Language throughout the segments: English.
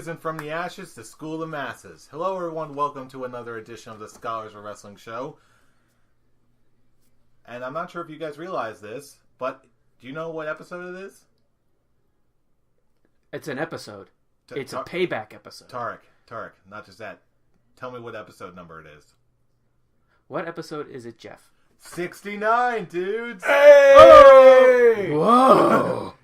Risen from the ashes to school the masses. Hello, everyone. Welcome to another edition of the Scholars of Wrestling Show. And I'm not sure if you guys realize this, but do you know what episode it is? It's an episode. It's a payback episode. Tarek, not just that. Tell me what episode number it is. What episode is it, Jeff? 69, dudes! Hey! Oh! Whoa!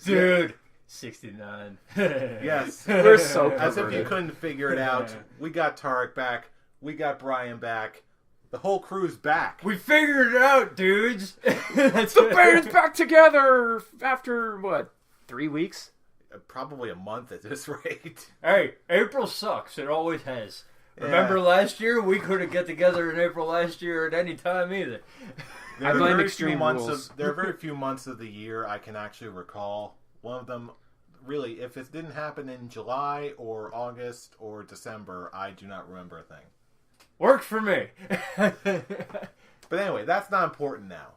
Dude! 69. Yes. We're so As if you perverted. couldn't figure it out, we got Tarek back. We got Brian back. The whole crew's back. We figured it out, dudes! The band's back together after, what, 3 weeks? Probably a month at this rate. Hey, April sucks. It always has. Remember last year? We couldn't get together in April last year at any time either. I blame Extreme Rules. There are very few months of the year I can actually recall. One of them, really, if it didn't happen in July or August or December, I do not remember a thing. Works for me. But anyway, that's not important now.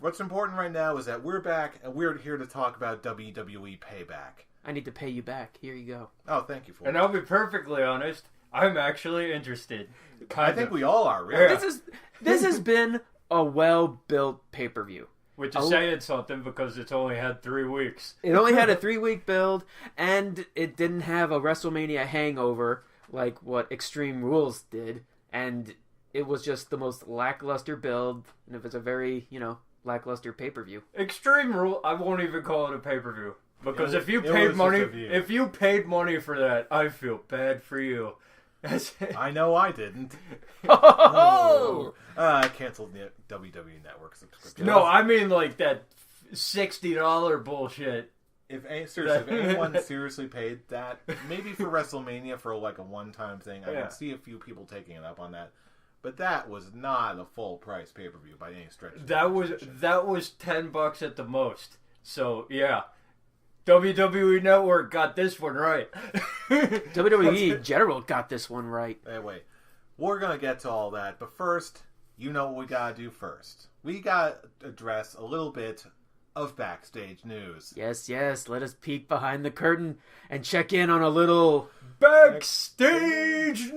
What's important right now is that we're back and we're here to talk about WWE Payback. I need to pay you back. Here you go. Oh, thank you for it. And I'll be perfectly honest, I'm actually interested. I think we all are, really. Yeah. This has been a well-built pay-per-view. Which is saying something because it's only had 3 weeks. It only had a 3-week build, and it didn't have a WrestleMania hangover like what Extreme Rules did, and it was just the most lackluster build, and it was a very, lackluster pay-per-view. Extreme Rule, I won't even call it a pay-per-view. Because if you it paid was money, just a view. if you paid money for that, I feel bad for you. I know I didn't. Oh! I canceled the WWE Network subscription. No, I mean like that $60 bullshit. If anyone seriously paid that, maybe for WrestleMania for like a one-time thing, I can see a few people taking it up on that. But that was not a full-price pay-per-view by any stretch. That was $10 at the most. So yeah, WWE Network got this one right. WWE in general got this one right. Anyway, we're gonna get to all that, but first, you know what we gotta do first. We gotta address a little bit of backstage news. Yes, let us peek behind the curtain and check in on a little Backstage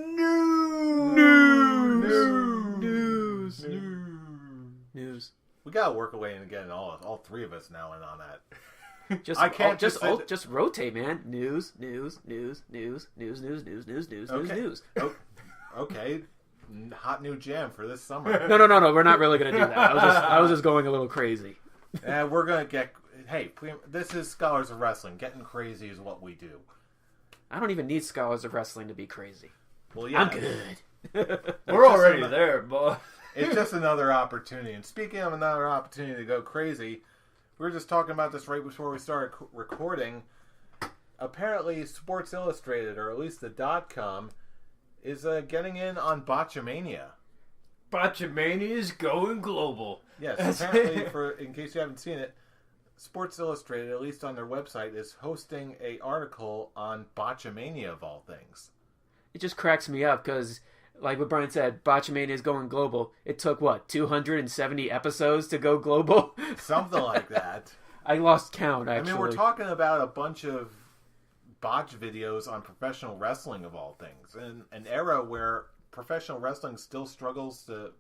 news. We gotta work away and get all three of us now in on that. Just I can't just rotate, man. News. Okay. Hot new jam for this summer. No. We're not really gonna do that. I was just going a little crazy. And we're gonna get. Hey, this is Scholars of Wrestling. Getting crazy is what we do. I don't even need Scholars of Wrestling to be crazy. Well, yeah, I'm good. We're already there, boy. It's just another opportunity. And speaking of another opportunity to go crazy, we were just talking about this right before we started recording. Apparently, Sports Illustrated, or at least the .com, is getting in on Botchamania. Botchamania is going global. Yes, apparently, in case you haven't seen it, Sports Illustrated, at least on their website, is hosting an article on Botchamania of all things. It just cracks me up because, like what Brian said, Botchamania is going global. It took, 270 episodes to go global? Something like that. I lost count, actually. I mean, we're talking about a bunch of botch videos on professional wrestling of all things. In an era where professional wrestling still struggles to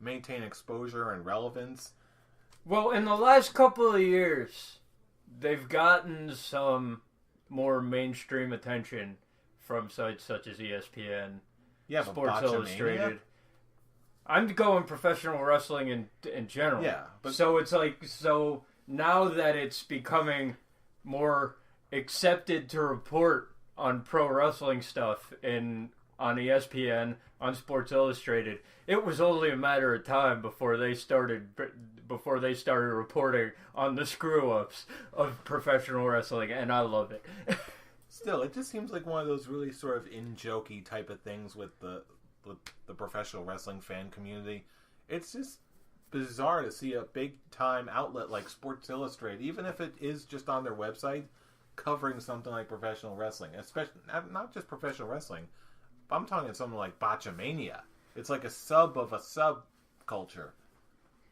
maintain exposure and relevance. Well, in the last couple of years, they've gotten some more mainstream attention from sites such as ESPN, Sports Illustrated. I'm going professional wrestling in general. Yeah. But so it's so now that it's becoming more accepted to report on pro wrestling stuff on ESPN, on Sports Illustrated, it was only a matter of time before they started reporting on the screw-ups of professional wrestling, and I love it. Still, it just seems like one of those really sort of in-jokey type of things with the professional wrestling fan community. It's just bizarre to see a big-time outlet like Sports Illustrated, even if it is just on their website, covering something like professional wrestling. Especially, not just professional wrestling, but I'm talking something like Botchamania. It's like a sub of a subculture.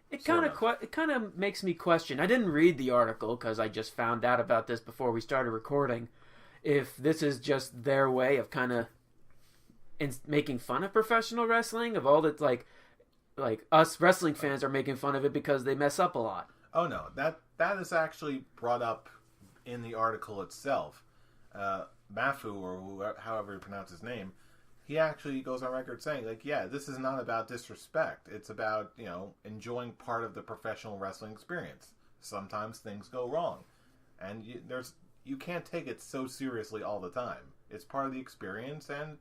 It kind of makes me question. I didn't read the article because I just found out about this before we started recording. if this is just their way of kind of making fun of professional wrestling, of all that, like us wrestling fans are making fun of it because they mess up a lot. Oh no, that is actually brought up in the article itself. Mafu, or however you pronounce his name, he actually goes on record saying, like, yeah, this is not about disrespect. It's about, enjoying part of the professional wrestling experience. Sometimes things go wrong, and you can't take it so seriously all the time. It's part of the experience, and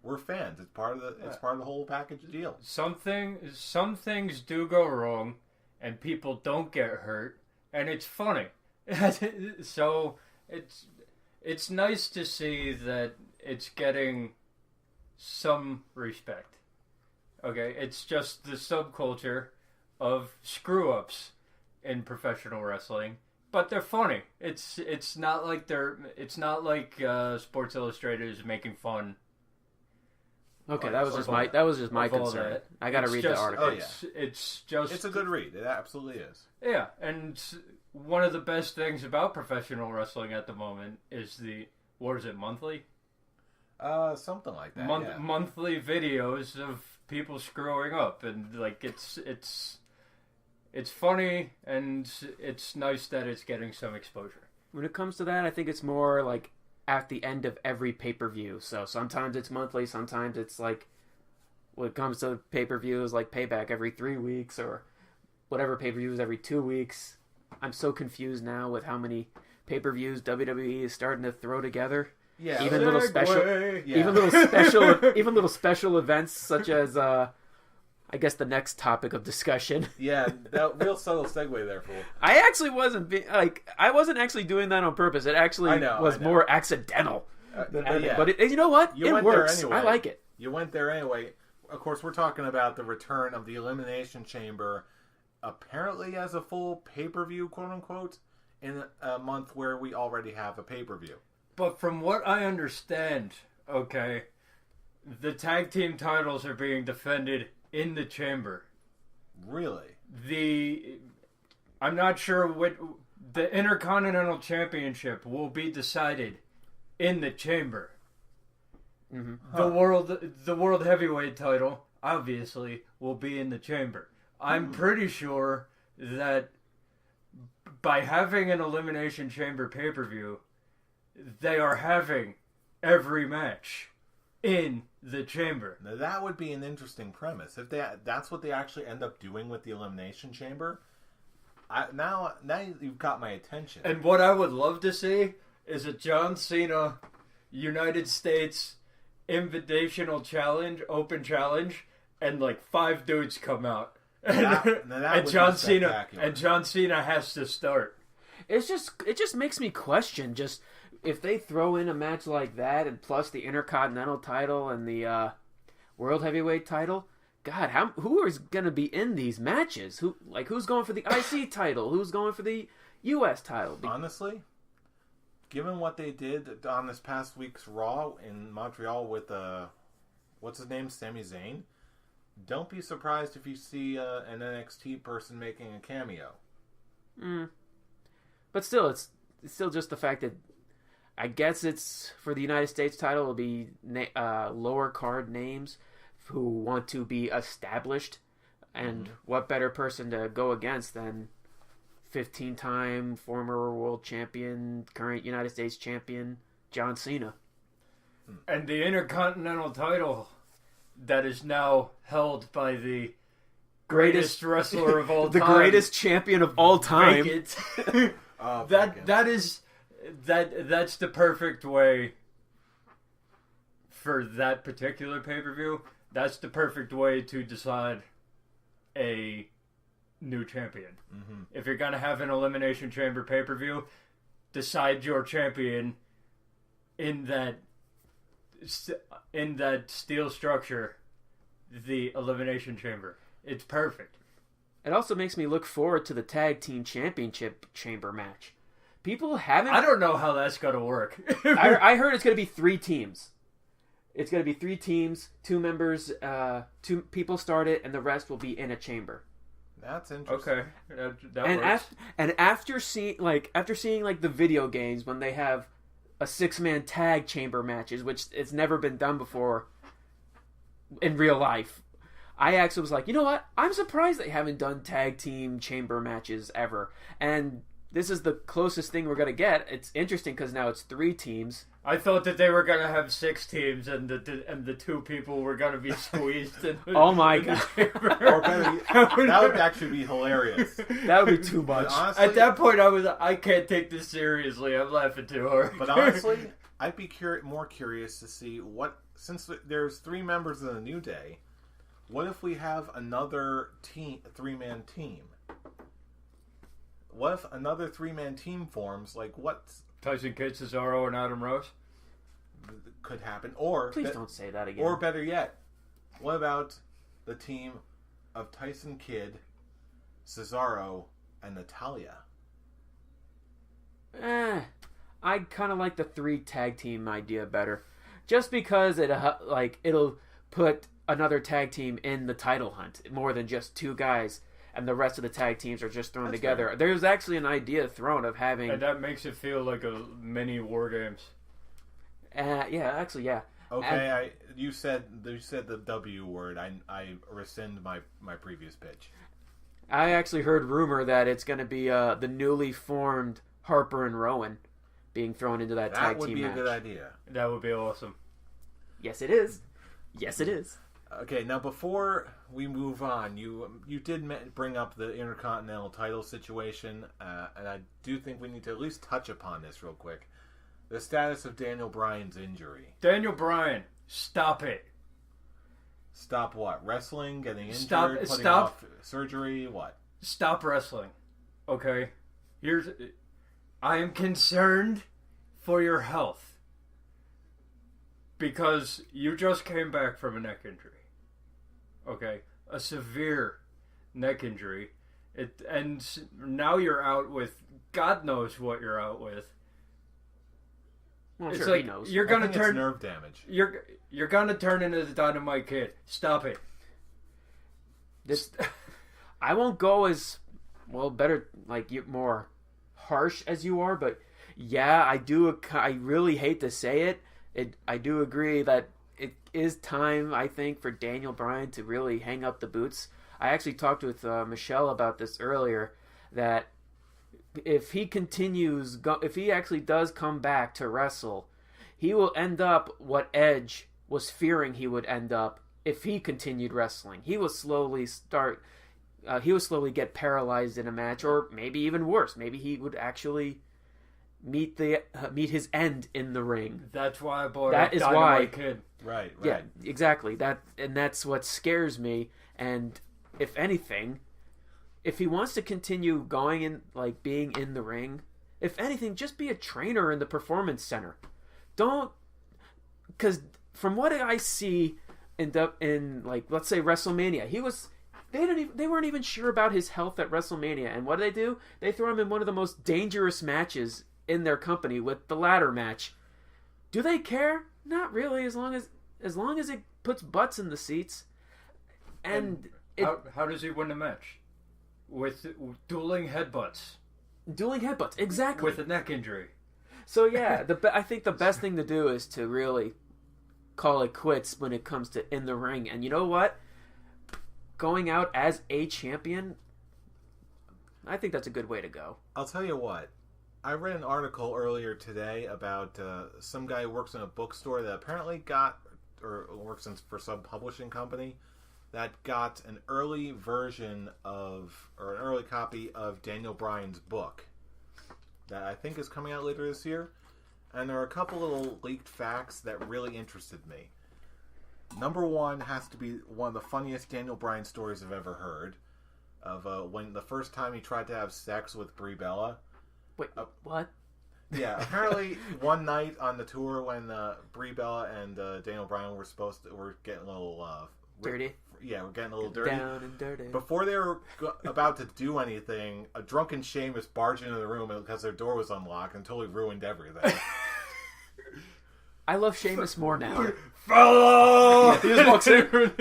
we're fans. It's part of the whole package deal. Some things do go wrong, and people don't get hurt, and it's funny. So it's nice to see that it's getting some respect. Okay, it's just the subculture of screw-ups in professional wrestling, but they're funny. It's not like Sports Illustrated is making fun. Okay, that was just my concern. I got to read the article. Oh, yeah. It's a good read. It absolutely is. Yeah, and one of the best things about professional wrestling at the moment is monthly? Something like that. Monthly videos of people screwing up, and like it's funny, and it's nice that it's getting some exposure. When it comes to that, I think it's more like at the end of every pay-per-view. So sometimes it's monthly, sometimes it's like, when it comes to pay-per-views, like Payback every 3 weeks, or whatever pay-per-views every 2 weeks. I'm so confused now with how many pay-per-views WWE is starting to throw together. Yeah, even little special events such as I guess the next topic of discussion. Yeah, that real subtle segue there, fool. I actually I wasn't actually doing that on purpose. It actually was more accidental. But you know what? It works. Anyway. I like it. You went there anyway. Of course, we're talking about the return of the Elimination Chamber, apparently as a full pay-per-view, quote-unquote, in a month where we already have a pay-per-view. But from what I understand, okay, the tag team titles are being defended in the chamber. Really? I'm not sure what the Intercontinental Championship will be decided in the chamber. Mm-hmm. The world heavyweight title obviously will be in the chamber. I'm pretty sure that by having an Elimination Chamber pay-per-view, they are having every match in the chamber. Now that would be an interesting premise. If that's what they actually end up doing with the Elimination Chamber, now you've got my attention. And what I would love to see is a John Cena United States Invitational Challenge, Open Challenge, and like 5 dudes come out. And John Cena has to start. It just makes me question just if they throw in a match like that, and plus the Intercontinental title and the World Heavyweight title. God, who is going to be in these matches? Who's going for the IC title? Who's going for the US title? Honestly, given what they did on this past week's Raw in Montreal with what's his name, Sami Zayn, don't be surprised if you see an NXT person making a cameo. But still, it's still just the fact that I guess it's for the United States title. It'll be lower card names who want to be established, and what better person to go against than 15-time former world champion, current United States champion John Cena. And the Intercontinental title that is now held by the greatest wrestler of all time. The greatest champion of all time. That's the perfect way for that particular pay-per-view. That's the perfect way to decide a new champion. Mm-hmm. If you're going to have an Elimination Chamber pay-per-view, decide your champion in that steel structure, the Elimination Chamber. It's perfect. It also makes me look forward to the Tag Team Championship Chamber match. People haven't... I don't know how that's going to work. I heard it's going to be 3 teams. It's going to be 3 teams, 2 members, 2 people start it, and the rest will be in a chamber. That's interesting. Okay, that works. After seeing the video games, when they have a 6-man tag chamber matches, which it's never been done before in real life. I actually was like, you know what? I'm surprised they haven't done tag team chamber matches ever. And this is the closest thing we're going to get. It's interesting because now it's 3 teams. I thought that they were going to have 6 teams and the 2 people were going to be squeezed in the, oh my god. Or better, that would actually be hilarious. That would be too much. Honestly, at that point, I can't take this seriously. I'm laughing too hard. But honestly, I'd be more curious to see since there's 3 members of the New Day, what if we have another 3-man team? What if another 3-man team forms? Like, what? Tyson Kidd, Cesaro, and Adam Rose? Could happen. Or please don't say that again. Or better yet, what about the team of Tyson Kidd, Cesaro, and Natalya? I kind of like the 3 tag team idea better. Just because it'll put another tag team in the title hunt more than just 2 guys. And the rest of the tag teams are just thrown together. Fair. There's actually an idea thrown of having... And that makes it feel like a mini War Games. Yeah. Okay, you said the W word. I rescind my previous pitch. I actually heard rumor that it's going to be the newly formed Harper and Rowan being thrown into that tag team match. That would be a good idea. That would be awesome. Yes, it is. Yes, it is. Okay, now before we move on, you did bring up the Intercontinental title situation, and I do think we need to at least touch upon this real quick. The status of Daniel Bryan's injury. Daniel Bryan, stop it. Stop what? Wrestling? Getting injured? Putting off surgery? What? Stop wrestling. Okay? I am concerned for your health. Because you just came back from a neck injury. Okay? A severe neck injury. And now you're out with God knows what you're out with. Well, it's sure, like he knows. You're gonna it's nerve damage. You're gonna turn into the Dynamite Kid. Stop it. I won't go as better, more harsh as you are, but yeah, I do. I really hate to say it. I do agree that it is time, I think, for Daniel Bryan to really hang up the boots. I actually talked with Michelle about this earlier, that if he continues, if he actually does come back to wrestle, he will end up what Edge was fearing he would end up if he continued wrestling. He will slowly get paralyzed in a match, or maybe even worse. Maybe he would actually meet his end in the ring. That's why I bought that. That is Dynamite why. Kid. Right. Yeah, exactly. That's what scares me. And if anything, if he wants to continue going in, being in the ring, if anything, just be a trainer in the Performance Center. Because from what I see in let's say WrestleMania, they weren't even sure about his health at WrestleMania, and what do? They throw him in one of the most dangerous matches in their company with the ladder match. Do they care? Not really, as long as it puts butts in the seats. And how does he win the match? With dueling headbutts. Dueling headbutts, exactly. With a neck injury. So yeah, I think the best thing to do is to really call it quits when it comes to in the ring. And you know what? Going out as a champion, I think that's a good way to go. I'll tell you what. I read an article earlier today about some guy who works in a bookstore that apparently works for some publishing company that got an early version an early copy of Daniel Bryan's book that I think is coming out later this year. And there are a couple little leaked facts that really interested me. Number one has to be one of the funniest Daniel Bryan stories I've ever heard, of when the first time he tried to have sex with Brie Bella. Wait, what? Yeah, apparently one night on the tour when Brie Bella and Daniel Bryan were getting a little dirty. Yeah, we're getting a little dirty. Down and dirty. Before they were about to do anything, a drunken Sheamus barged into the room because their door was unlocked and totally ruined everything. I love Sheamus more now. Fellow! He just walks in.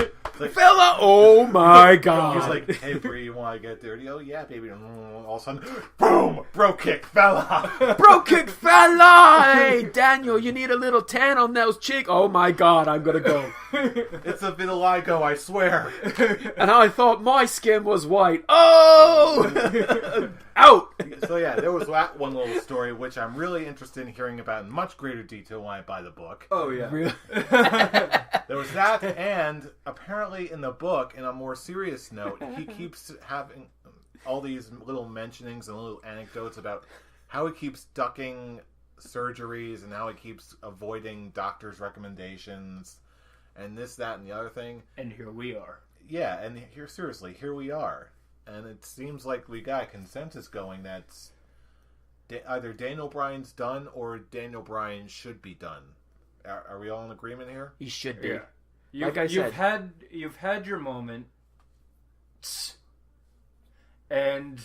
like, Fella, oh my god. He's like, hey, Bree, you want to get dirty? Oh, yeah, baby. All of a sudden, boom! Bro kick, fella! Bro kick, fella! Hey, Daniel, you need a little tan on those cheeks. Oh my god, I'm gonna go. It's a vitiligo, I swear. And I thought my skin was white. Oh! Out! So yeah, there was that one little story, which I'm really interested in hearing about in much greater detail when I buy the book. Oh, yeah. Really? There was that, and apparently in the book, in a more serious note, he keeps having all these little mentionings and little anecdotes about how he keeps ducking surgeries and how he keeps avoiding doctors' recommendations and this, that, and the other thing. And here we are. Yeah, and here we are. And it seems like we got a consensus going that's either Daniel Bryan's done or Daniel Bryan should be done. Are we all in agreement here? He should be. Yeah. Like I said, you've had your moment, and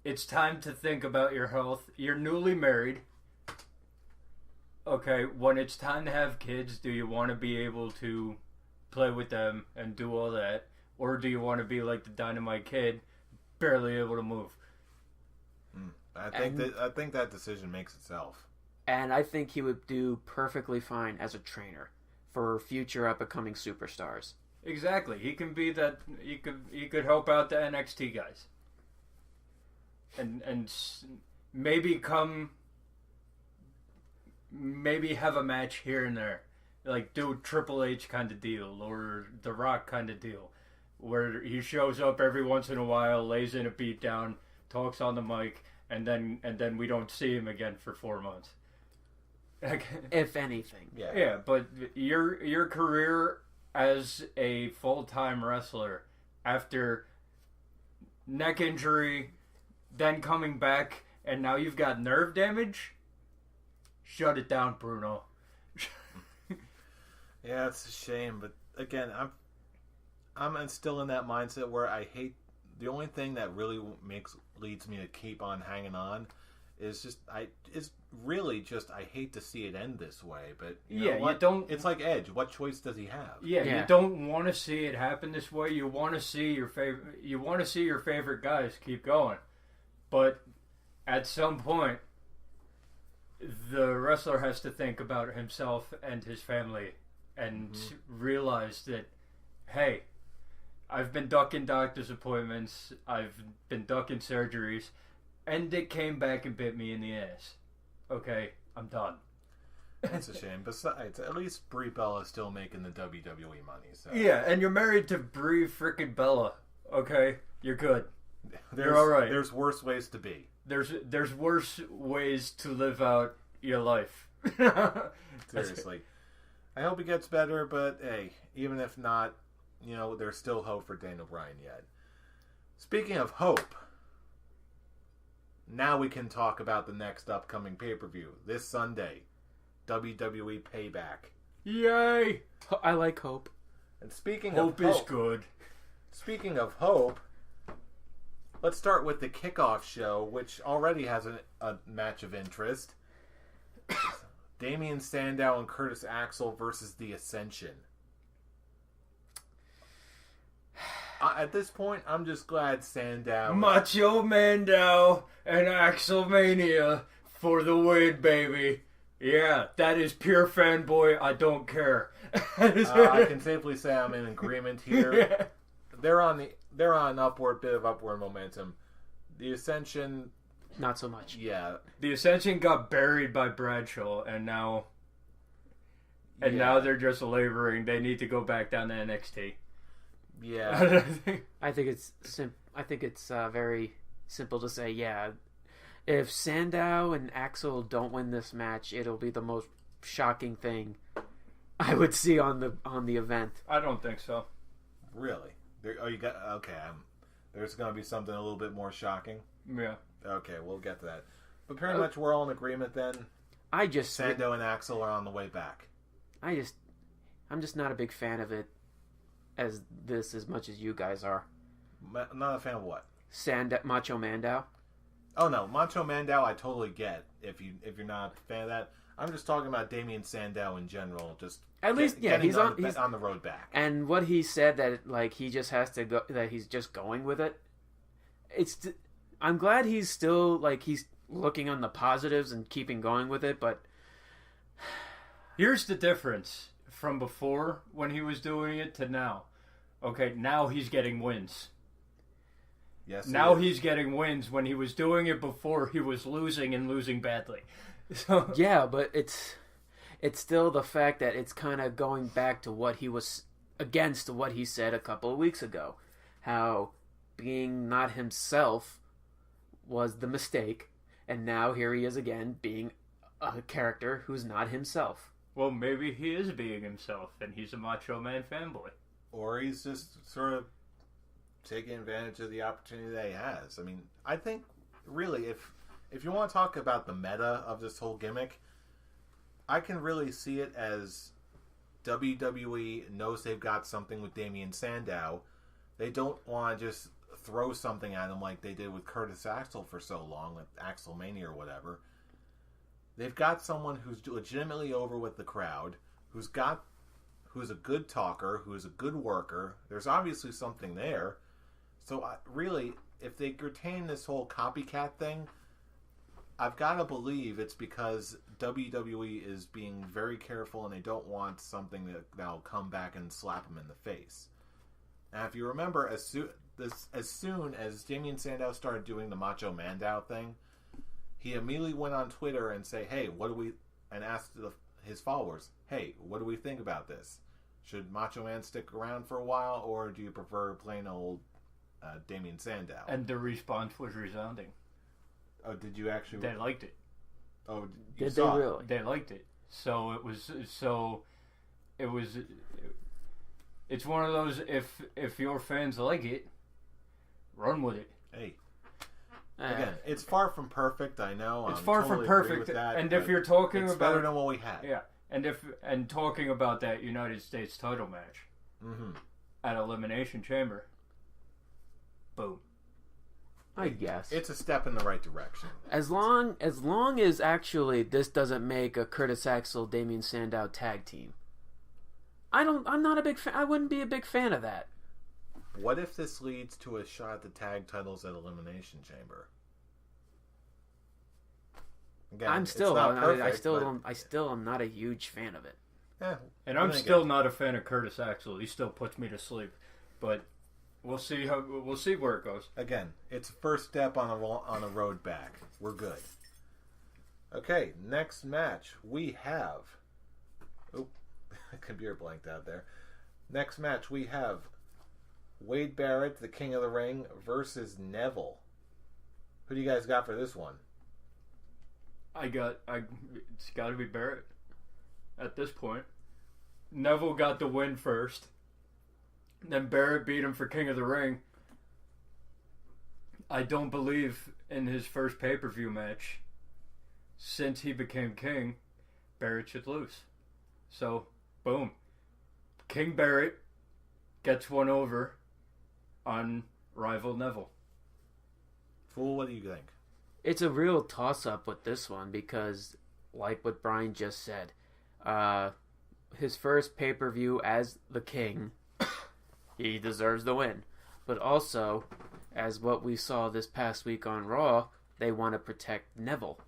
it's time to think about your health. You're newly married. Okay, when it's time to have kids, do you want to be able to play with them and do all that? Or do you want to be like the Dynamite Kid, barely able to move? I think that decision makes itself. And I think he would do perfectly fine as a trainer for future up-and-coming superstars. Exactly. He can be that. He could help out the NXT guys, and maybe have a match here and there, like do a Triple H kind of deal or The Rock kind of deal, where he shows up every once in a while, lays in a beatdown, talks on the mic, and then we don't see him again for 4 months. If anything. Yeah, but your career as a full-time wrestler after neck injury, then coming back, and now you've got nerve damage? Shut it down, Bruno. Yeah, it's a shame, but again, I'm still in that mindset where I hate. The only thing that really leads me to keep on hanging on is I hate to see it end this way. But you know what? You don't. It's like Edge. What choice does he have? Yeah, you don't want to see it happen this way. You want to see your favorite. You want to see your favorite guys keep going, but at some point, the wrestler has to think about himself and his family and realize that, hey, I've been ducking doctor's appointments, I've been ducking surgeries, and it came back and bit me in the ass. Okay, I'm done. That's a shame. Besides, at least Brie Bella is still making the WWE money. So. Yeah, and you're married to Brie frickin' Bella. Okay, you're good. You're all right. There's worse ways to be. There's worse ways to live out your life. Seriously. I hope he gets better, but hey, even if not, there's still hope for Daniel Bryan yet. Speaking of hope, now we can talk about the next upcoming pay-per-view. This Sunday, WWE Payback. Yay! I like hope. And speaking Hope of hope, is good. Speaking of hope, let's start with the kickoff show, which already has a match of interest. Damian Sandow and Curtis Axel versus The Ascension. At this point, I'm just glad Sandow... Macho Mandow and Axelmania for the win, baby. Yeah, that is pure fanboy. I don't care. I can safely say I'm in agreement here. Yeah. They're on bit of upward momentum. The Ascension... Not so much. Yeah. The Ascension got buried by Bradshaw, and now they're just laboring. They need to go back down to NXT. Yeah. I think it's very simple to say, yeah. If Sandow and Axel don't win this match, it'll be the most shocking thing I would see on the event. I don't think so. Really? There's going to be something a little bit more shocking? Yeah. Okay, we'll get to that. But pretty much we're all in agreement then. Sandow and Axel are on the way back. I'm just not a big fan of it as much as you guys are. Not a fan of what? Macho Mandow. Oh no, Macho Mandow I totally get. If you're not a fan of that, I'm just talking about Damien Sandow in general. Just at least, yeah, he's on the road back. And what he said that like he just has to go, that he's just going with it. I'm glad he's still like he's looking on the positives and keeping going with it. But here's the difference from before when he was doing it to now. Okay, now he's getting wins. Yes. Now he's getting wins. When he was doing it before, he was losing and losing badly. So yeah, but it's still the fact that it's kind of going back to what he was against what he said a couple of weeks ago, how being not himself was the mistake, and now here he is again being a character who's not himself. Well, maybe he is being himself, and he's a Macho Man fanboy. Or he's just sort of taking advantage of the opportunity that he has. I mean, I think, really, if you want to talk about the meta of this whole gimmick, I can really see it as WWE knows they've got something with Damien Sandow. They don't want to just throw something at him like they did with Curtis Axel for so long, like Axelmania or whatever. They've got someone who's legitimately over with the crowd, who's a good talker, who's a good worker. There's obviously something there. So really, if they retain this whole copycat thing, I've got to believe it's because WWE is being very careful and they don't want something that'll come back and slap them in the face. Now, if you remember, as soon as Damien Sandow started doing the Macho Mandow thing, he immediately went on Twitter and say, "Hey, and asked his followers, "Hey, what do we think about this? Should Macho Man stick around for a while, or do you prefer plain old Damien Sandow?" And the response was resounding. Oh, did you actually? They liked it. Oh, did they really? They liked it. So it was. It's one of those. If your fans like it, run with it. Hey. Again, it's far from perfect. I know. It's far from perfect. And if you're talking it's about better than what we had. Yeah. And talking about that United States title match at Elimination Chamber, boom. I guess it's a step in the right direction. As long as actually this doesn't make a Curtis Axel Damien Sandow tag team. I'm not a big fan. I wouldn't be a big fan of that. What if this leads to a shot at the tag titles at Elimination Chamber? Again, I still am not a huge fan of it. Yeah, and I'm still not a fan of Curtis Axel. He still puts me to sleep, but we'll see where it goes. Again, it's a first step on a road back. We're good. Okay, next match we have. Oop, computer blanked out there. Next match we have Wade Barrett, the King of the Ring, versus Neville. Who do you guys got for this one? It's got to be Barrett at this point. Neville got the win first. Then Barrett beat him for King of the Ring. I don't believe in his first pay-per-view match, since he became king, Barrett should lose. So, boom. King Barrett gets one over on rival Neville. Fool, what do you think? It's a real toss-up with this one because, like what Brian just said, his first pay-per-view as the king, he deserves the win. But also, as what we saw this past week on Raw, they want to protect Neville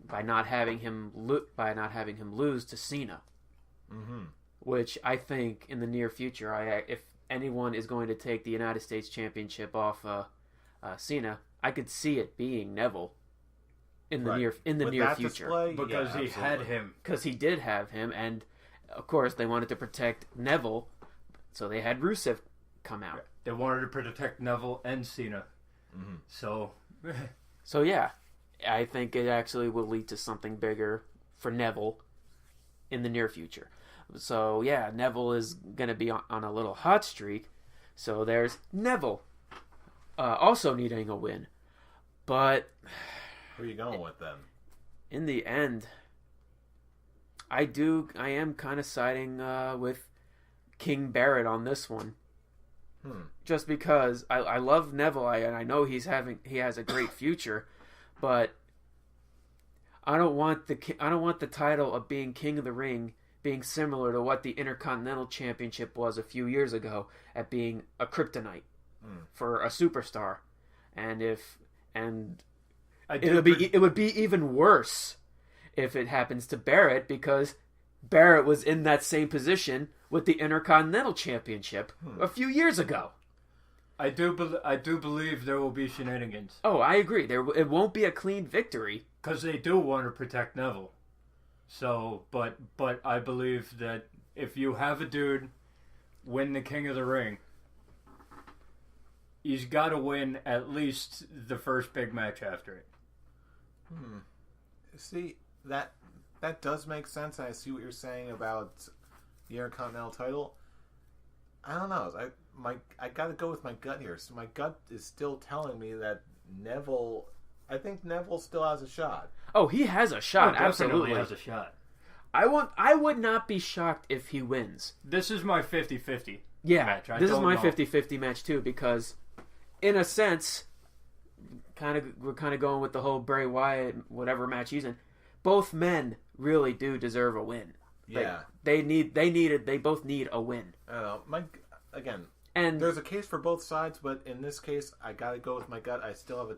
by not having him lose to Cena. Mm-hmm. Which I think in the near future, if anyone is going to take the United States Championship off Cena, I could see it being Neville in the near future display, because he had him. Because he did have him, and of course they wanted to protect Neville, so they had Rusev come out. They wanted to protect Neville and Cena. Mm-hmm. So yeah, I think it actually will lead to something bigger for Neville in the near future. So yeah, Neville is going to be on a little hot streak. So there's Neville also needing a win. But who are you going with then? In the end, I am kind of siding with King Barrett on this one. Just because I love Neville and I know he has a great future, but I don't want the title of being King of the Ring being similar to what the Intercontinental Championship was a few years ago at being a kryptonite for a superstar, it would be even worse if it happens to Barrett, because Barrett was in that same position with the Intercontinental Championship a few years ago. I do believe there will be shenanigans. Oh, I agree. It won't be a clean victory because they do want to protect Neville. So, but I believe that if you have a dude win the King of the Ring, he's got to win at least the first big match after it. See, that does make sense. I see what you're saying about the Intercontinental title. I don't know. I got to go with my gut here. So my gut is still telling me that Neville. I think Neville still has a shot. Oh, he has a shot. Oh, absolutely has a shot. I would not be shocked if he wins. This is my 50-50 match. This is my 50-50 match too, because in a sense, we're kind of going with the whole Bray Wyatt whatever match he's in. Both men really do deserve a win. Yeah, they both need a win. I don't know. And there's a case for both sides, but in this case, I gotta go with my gut. I still have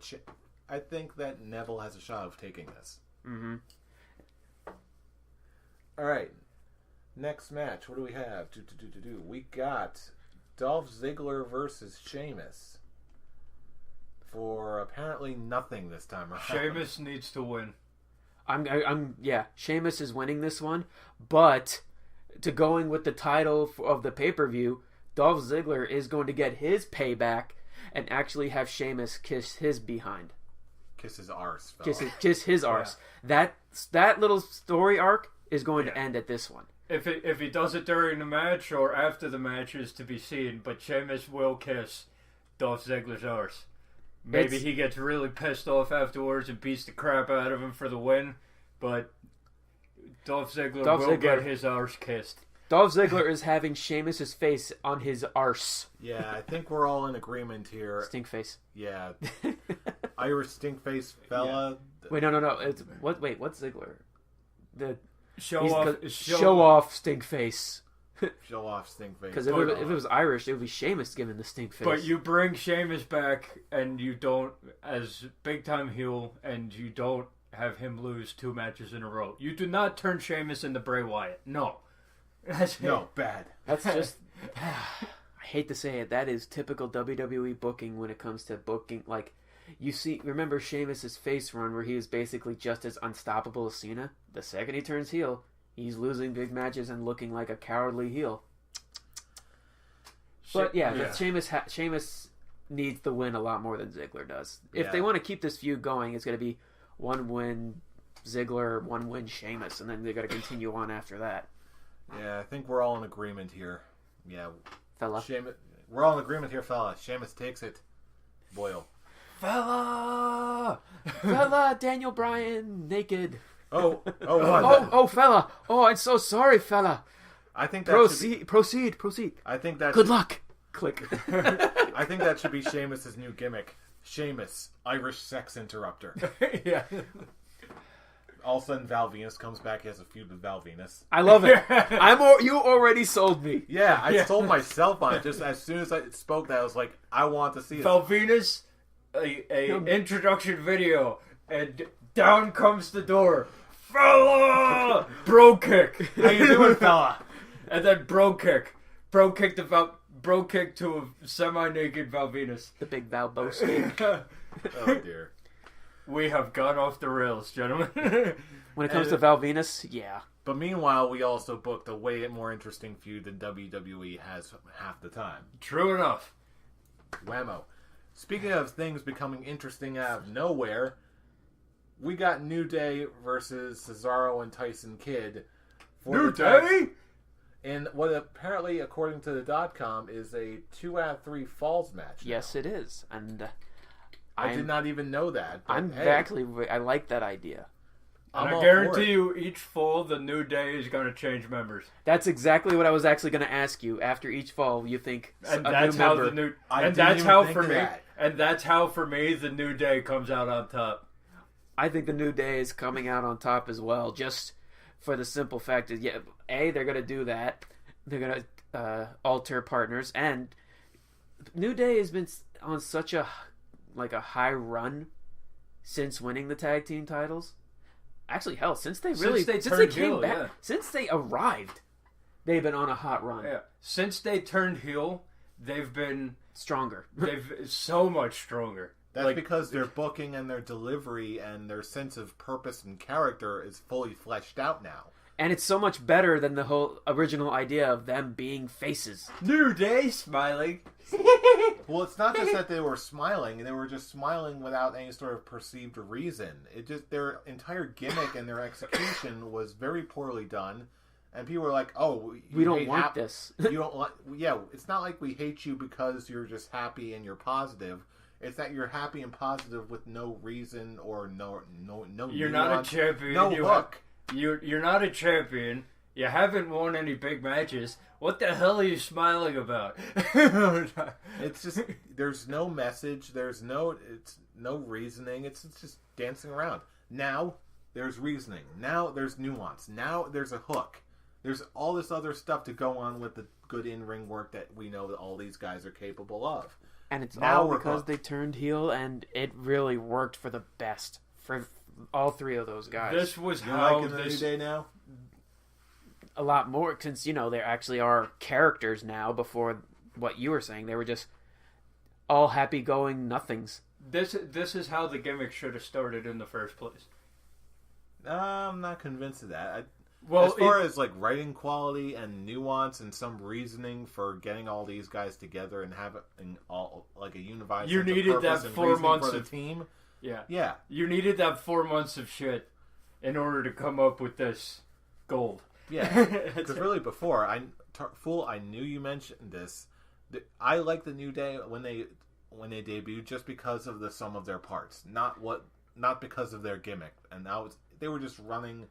I think that Neville has a shot of taking this. Mm-hmm. All right, next match. What do we have? We got Dolph Ziggler versus Sheamus for apparently nothing this time around. Sheamus needs to win. Sheamus is winning this one, but to going with the title of the pay-per-view, Dolph Ziggler is going to get his payback and actually have Sheamus kiss his behind. Kiss his arse. Kiss his arse. Yeah. That little story arc is going to end at this one. If he does it during the match or after the match is to be seen, but Sheamus will kiss Dolph Ziggler's arse. Maybe he gets really pissed off afterwards and beats the crap out of him for the win, but Dolph Ziggler will get his arse kissed. Dolph Ziggler is having Sheamus' face on his arse. Yeah, I think we're all in agreement here. Stink face. Yeah. Irish stink face fella. Yeah. Wait, no. What's Ziggler? Show off stink face. Show off stink face. Because if it was Irish, it would be Sheamus giving the stink face. But you bring Sheamus back and you don't, as big time heel, and you don't have him lose 2 matches in a row. You do not turn Sheamus into Bray Wyatt. No. Bad. That's just... I hate to say it, that is typical WWE booking when it comes to booking. Like, remember Sheamus' face run where he was basically just as unstoppable as Cena? The second he turns heel, he's losing big matches and looking like a cowardly heel. But Sheamus needs the win a lot more than Ziggler does. If they want to keep this feud going, it's going to be 1 win Ziggler, 1 win Sheamus, and then they got to continue on after that. Yeah, I think we're all in agreement here. Yeah, fella. We're all in agreement here, fella. Sheamus takes it. Boyle. Fella, Daniel Bryan naked. Oh, fella. Oh, I'm so sorry, fella. I think that proceed. I think that. Good luck. Click. I think that should be Sheamus' new gimmick. Sheamus, Irish sex interrupter. Yeah. All of a sudden, Val Venus comes back. He has a feud with Val Venus. I love it. You already sold me. Yeah, I sold myself on it. Just as soon as I spoke that, I was like, I want to see it. Val Venus, a introduction video, and down comes the door. Fella! Bro kick. How you doing, fella? And then bro kick. Bro kick to a semi-naked Val Venus. The big Val Boski. Oh, dear. We have gone off the rails, gentlemen. When it comes to Val Venus, yeah. But meanwhile, we also booked a way more interesting feud than WWE has half the time. True enough. Whammo. Speaking of things becoming interesting out of nowhere, we got New Day versus Cesaro and Tyson Kidd. New Day? In what apparently, according to the .com, is a 2 out of 3 falls match. Yes, it is. And... I did not even know that. I like that idea. And I guarantee you, each fall, the New Day is going to change members. That's exactly what I was actually going to ask you. After each fall, you think and that's how the new. And that's how for me. And that's how for me the New Day comes out on top. I think the New Day is coming out on top as well, just for the simple fact that, they're going to do that. They're going to alter partners, and New Day has been on such a high run since winning the tag team titles. Actually, hell, since they came back, since they arrived, they've been on a hot run. Yeah, since they turned heel, they've been stronger. They've so much stronger. That's because their booking and their delivery and their sense of purpose and character is fully fleshed out now. And it's so much better than the whole original idea of them being faces. New Day smiling. Well, it's not just that they were smiling; they were just smiling without any sort of perceived reason. Their entire gimmick and their execution was very poorly done, and people were like, "Oh, we don't want this. You don't want." Yeah, it's not like we hate you because you're just happy and you're positive. It's that you're happy and positive with no reason or no. You're nuance, not a champion. No hook. You're not a champion. You haven't won any big matches. What the hell are you smiling about? It's just there's no message. It's no reasoning. It's just dancing around. Now there's reasoning. Now there's nuance. Now there's a hook. There's all this other stuff to go on with the good in-ring work that we know that all these guys are capable of. And it's all because they turned heel, and it really worked for the best for all three of those guys. This was You're how liking the New Day now? A lot more, since, there actually are characters now. Before what you were saying, they were just all happy-going nothings. This is how the gimmick should have started in the first place. I'm not convinced of that. As far as writing quality and nuance and some reasoning for getting all these guys together and having all a unified you sense needed of purpose that and 4 months for the of team. Yeah. You needed that 4 months of shit in order to come up with this gold. Yeah, because really before I knew you mentioned this. I like the New Day when they debuted just because of the sum of their parts, not because of their gimmick. And they were just running.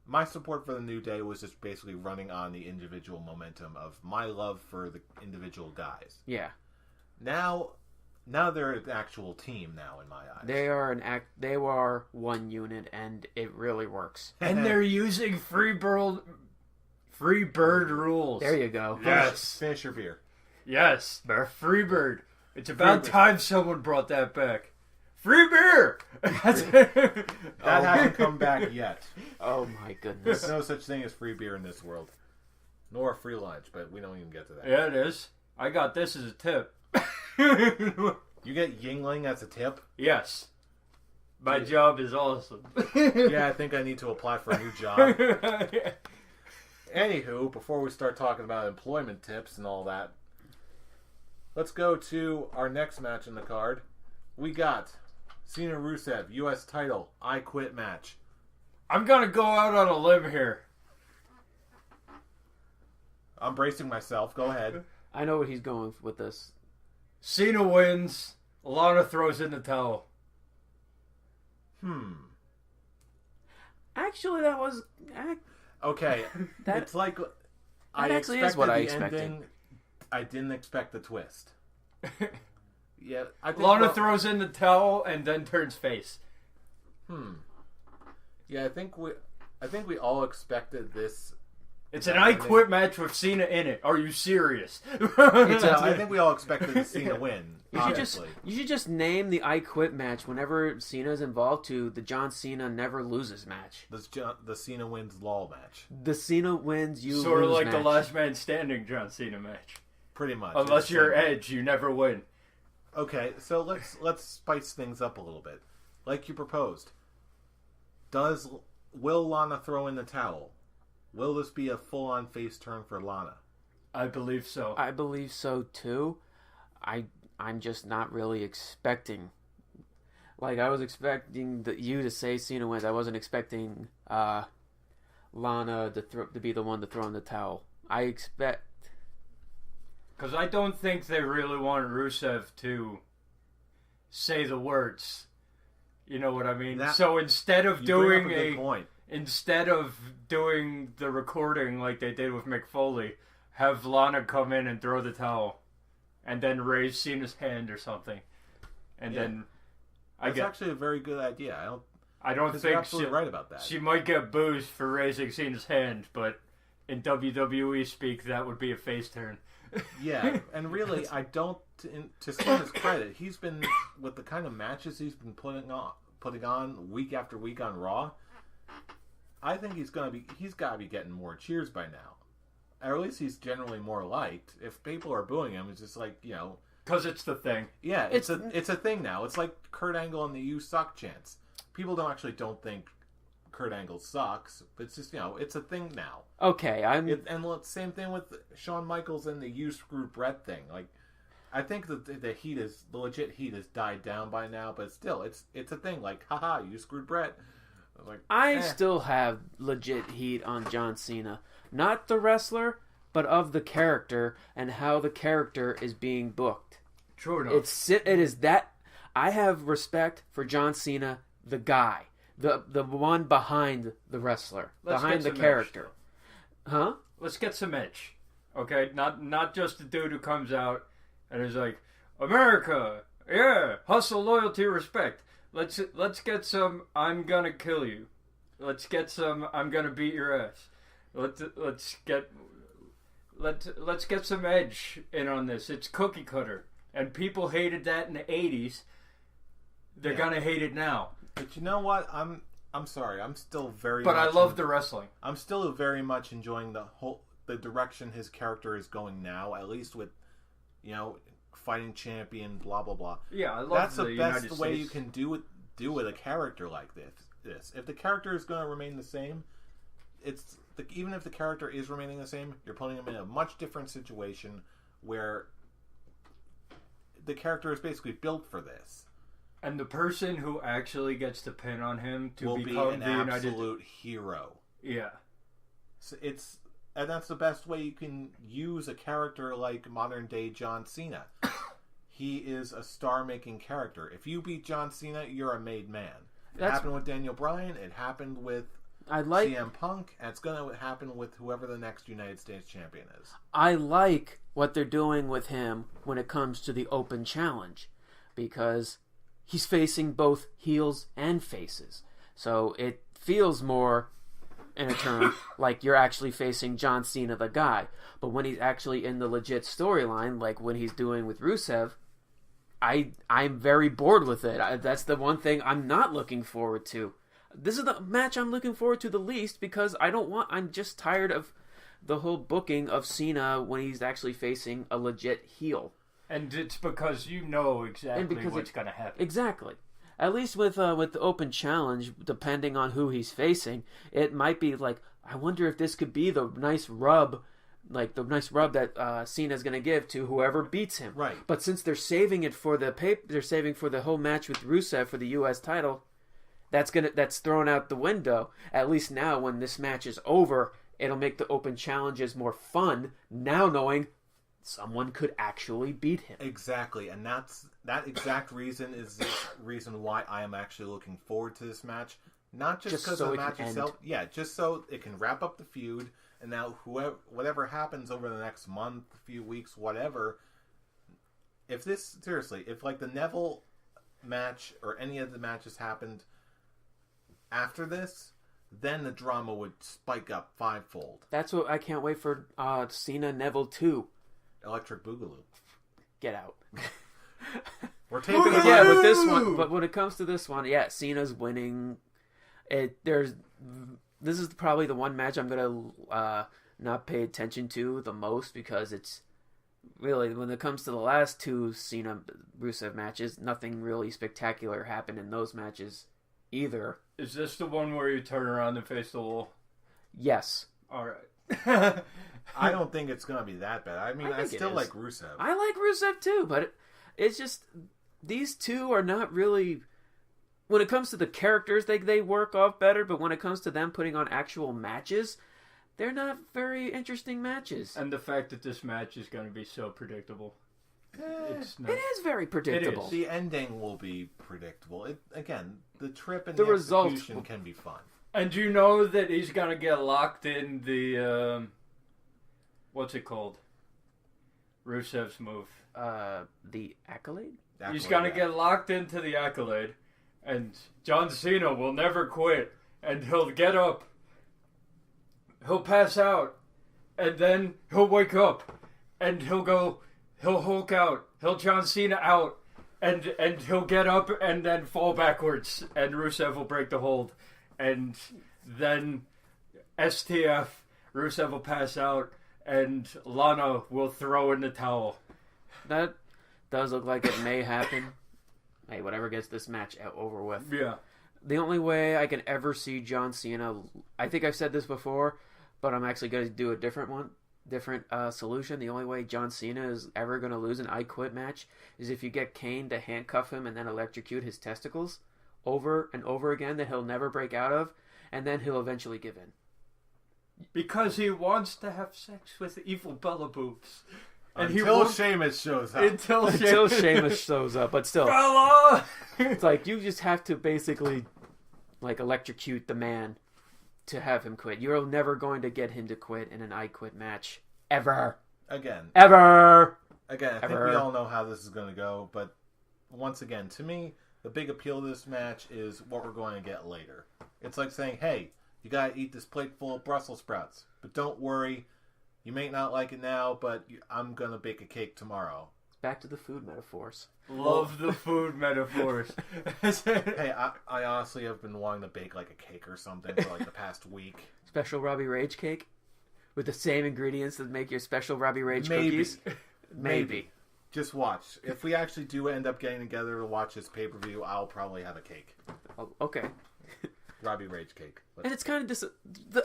My support for the New Day was just basically running on the individual momentum of my love for the individual guys. Yeah. Now they're an actual team. Now in my eyes, they are one unit, and it really works. And they're using free bird rules. There you go. Yes. Finish your beer. Yes, free bird. It's about time someone brought that back. Free beer. That hasn't come back yet. Oh my goodness. There's no such thing as free beer in this world, nor free lunch. But we don't even get to that. Yeah, it is. I got this as a tip. You get Yingling as a tip? Yes. My job is awesome. Yeah, I think I need to apply for a new job. Anywho, before we start talking about employment tips and all that, let's go to our next match in the card. We got Cena Rusev, U.S. title, I Quit match. I'm going to go out on a limb here. I'm bracing myself. Go ahead. I know what he's going with this. Cena wins. Lana throws in the towel. Actually, that was... Okay. It's like... That actually is what I expected. Ending. I didn't expect the twist. Yeah, I think Lana throws in the towel and then turns face. Yeah, I think we all expected this. It's an I Quit match with Cena in it. Are you serious? I think we all expected the Cena win. You should just name the I Quit match whenever Cena's involved to the John Cena never loses match. The Cena wins LOL match. The Cena wins you sort of lose like match. the Last Man Standing John Cena match. Pretty much. Unless you're Edge, you never win. Okay, so let's spice things up a little bit. Like you proposed. Will Lana throw in the towel? Will this be a full-on face turn for Lana? I believe so. I believe so too. I'm just not really expecting. Like, I was expecting you to say Cena wins. I wasn't expecting Lana to be the one to throw in the towel. I expect. Because I don't think they really want Rusev to say the words. You know what I mean? So instead of doing instead of doing the recording like they did with Mick Foley, have Lana come in and throw the towel, and then raise Cena's hand or something, and then That's actually a very good idea. I don't You're think absolutely right about that. she might get booed for raising Cena's hand, but in WWE speak, that would be a face turn. Yeah, and really, I don't. To Cena's credit, he's been with the kind of matches he's been putting on week after week on Raw. I think he's got to be getting more cheers by now, or at least he's generally more liked. If people are booing him, it's just like because it's the thing. Yeah, it's a thing now. It's like Kurt Angle and the "You Suck" chants. People don't think Kurt Angle sucks, but it's just it's a thing now. Okay, same thing with Shawn Michaels and the "You Screwed Brett" thing. Like, I think the legit heat has died down by now, but still, it's a thing. Like, haha, you screwed Brett. Like, I still have legit heat on John Cena, not the wrestler, but of the character and how the character is being booked. True enough. It is that I have respect for John Cena, the guy. The one behind the wrestler, behind the character. Huh? Let's get some edge. Okay? Not just the dude who comes out and is like, America, yeah, hustle, loyalty, respect. Let's get some I'm gonna kill you. Let's get some I'm gonna beat your ass. Let's get some edge in on this. It's cookie cutter. And people hated that in the 80s. They're gonna hate it now. But you know what? I'm sorry. I'm still very. But I love the wrestling. I'm still very much enjoying the direction his character is going now. At least with, fighting champion, blah blah blah. Yeah, I love. That's the best United way States. you can do with a character like this. If the character is going to remain the same, even if the character is remaining the same, you're putting him in a much different situation where the character is basically built for this. And the person who actually gets the pin on him will become be an the absolute hero. Yeah. So and that's the best way you can use a character like modern day John Cena. He is a star-making character. If you beat John Cena, you're a made man. It happened with Daniel Bryan. It happened with CM Punk. And it's going to happen with whoever the next United States champion is. I like what they're doing with him when it comes to the open challenge, because he's facing both heels and faces. So it feels more, in a term, like you're actually facing John Cena, the guy. But when he's actually in the legit storyline, like when he's doing with Rusev, I'm very bored with it. That's the one thing I'm not looking forward to. This is the match I'm looking forward to the least, because I'm just tired of the whole booking of Cena when he's actually facing a legit heel. And it's because you know exactly what's going to happen. Exactly. At least with the open challenge, depending on who he's facing, it might be like, I wonder if this could be the nice rub that Cena's going to give to whoever beats him. Right. But since they're saving it for they're saving for the whole match with Rusev for the U.S. title, that's thrown out the window. At least now, when this match is over, it'll make the open challenges more fun. Now knowing someone could actually beat him. Exactly, and that exact reason is the reason why I am actually looking forward to this match. Not just because of the match itself. Yeah, just so it can wrap up the feud, and now whatever happens over the next month, few weeks, whatever. If like the Neville match or any of the matches happened after this, then the drama would spike up fivefold. That's what I can't wait for. Cena Neville 2. Electric Boogaloo. Get out. We're taping it. Yeah, with this one. But when it comes to this one, yeah, Cena's winning. This is probably the one match I'm gonna not pay attention to the most, because it's really, when it comes to the last two Cena Rusev matches, nothing really spectacular happened in those matches either. Is this the one where you turn around and face the wall? Yes. All right. I don't think it's going to be that bad. I mean, I still like Rusev. I like Rusev too, but it's just, these two are not really, when it comes to the characters, they work off better, but when it comes to them putting on actual matches, they're not very interesting matches. And the fact that this match is going to be so predictable. It is very predictable. The ending will be predictable. Again, the trip and the execution can be fun. And you know that he's going to get locked in the, what's it called? Rusev's move. The Accolade? He's going to get locked into the Accolade. and John Cena will never quit, and he'll get up, he'll pass out, and then he'll wake up, and he'll Hulk out, he'll John Cena out, and he'll get up and then fall backwards, and Rusev will break the hold, and then STF, Rusev will pass out, and Lana will throw in the towel. That does look like it may happen. Hey, whatever gets this match over with. Yeah. The only way I can ever see John Cena, I think I've said this before, but I'm actually going to do a different solution. The only way John Cena is ever going to lose an I Quit match is if you get Kane to handcuff him and then electrocute his testicles over and over again that he'll never break out of, and then he'll eventually give in. Because he wants to have sex with evil Bella Boobs. And until Sheamus shows up. Until Sheamus shows up, but still. Bella! It's like you just have to basically like electrocute the man to have him quit. You're never going to get him to quit in an I Quit match. Ever. Again, I think we all know how this is going to go, but once again, to me, the big appeal of this match is what we're going to get later. It's like saying, hey, you got to eat this plate full of Brussels sprouts, but don't worry, you may not like it now, but I'm going to bake a cake tomorrow. Back to the food metaphors. Love the food metaphors. Hey, I honestly have been wanting to bake like a cake or something for like the past week. Special Robbie Rage cake? With the same ingredients that make your Special Robbie Rage cookies? Maybe. Just watch. If we actually do end up getting together to watch this pay-per-view, I'll probably have a cake. Oh, okay. Robbie Rage cake. And it's kind of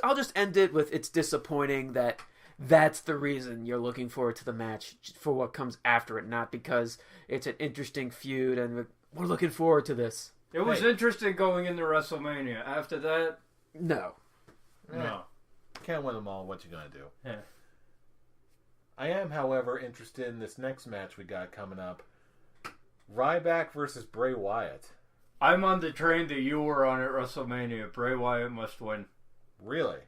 I'll just end it with it's disappointing that that's the reason you're looking forward to the match for what comes after it, not because it's an interesting feud and we're looking forward to this. It was interesting going into WrestleMania. After that, no. Can't win them all. What you gonna do? Yeah. I am, however, interested in this next match we got coming up. Ryback versus Bray Wyatt. I'm on the train that you were on at WrestleMania. Bray Wyatt must win. Really?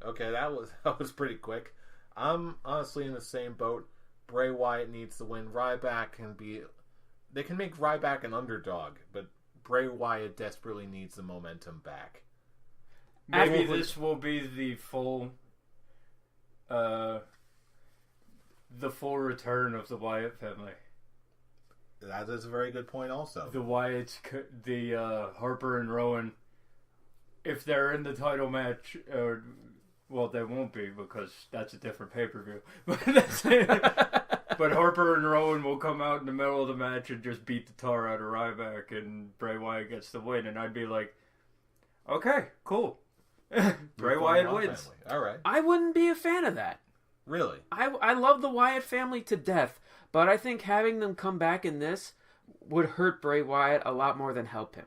Okay, that was pretty quick. I'm honestly in the same boat. Bray Wyatt needs to win. Ryback they can make Ryback an underdog, but Bray Wyatt desperately needs the momentum back. Maybe this will be the full return of the Wyatt family. That is a very good point also. The Wyatts, Harper and Rowan, if they're in the title match, well, they won't be because that's a different pay-per-view. But Harper and Rowan will come out in the middle of the match and just beat the tar out of Ryback, and Bray Wyatt gets the win. And I'd be like, okay, cool. Bray Wyatt wins. All right. I wouldn't be a fan of that. Really? I love the Wyatt family to death, but I think having them come back in this would hurt Bray Wyatt a lot more than help him.